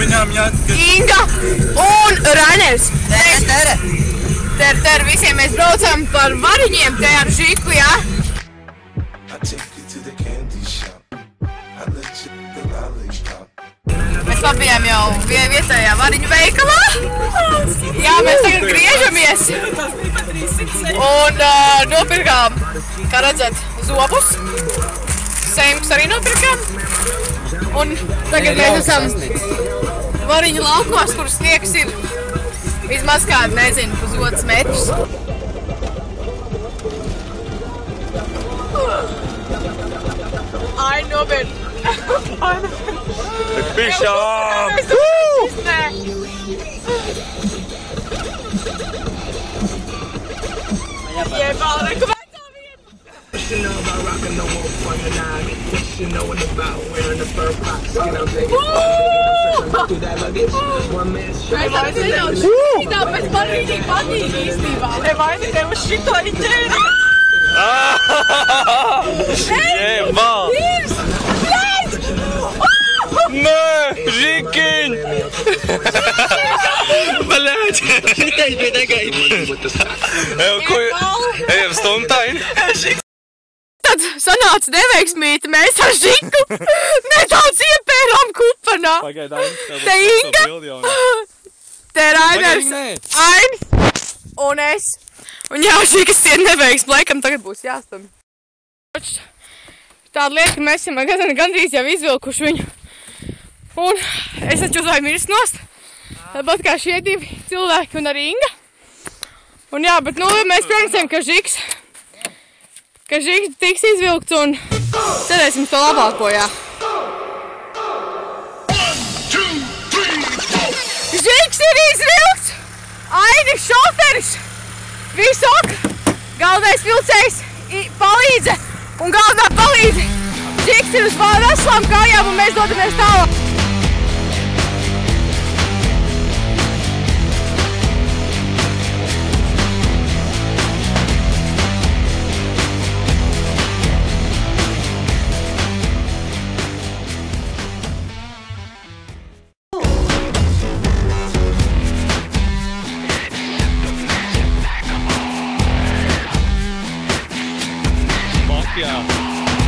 viņām jāatkat. Inga un Rainers. Ter, visiem mēs braucam par variņiem te ar Žiku, jā? Mēs pabijām jau vietējā variņu veikalā. Jā, mēs tagad griežamies. Un nopirkām, kā redzat, zobus. Sēmkus arī nopirkām. Un tagad mēs esam variņu laukos, kur sniegs ir vismaz kādu, nezinu, pusotrs metrus. Ai, nopirkt. Pišām! Jebal, reku vecā vieta! Bet man rītīgi patīk īstībā. Vai tev uz šito iķēri? Jebal! Nē, Žikiņ! Baļāķ! Šitais bija negaidīts. Ejam stumtaini. Tad sanāca neveiksmīti, mēs ar Žiku nedaudz iepērām kupanā. Te Inga, te Rainers, Ainis un es. Un jā, Žikas ir neveiksmi, laikam tagad būs jāstumj. Tāda lieta, ka mēs esam gandrīz jau izvilkuši viņu. Un es taču uzvāju mirst nost, tāpat kā šie divi cilvēki un arī Inga. Un jā, bet nu mēs prognozējam, ka Žiks tiks izvilkts un cerēsim to labāko, jā. Žiks ir izvilkts! Ainis šoferis! Visu ok! Galvenais vilcējs palīdze! Un galvenā palīdze! Žiks ir uz veselām kājām un mēs dodamies tālāk! Yeah.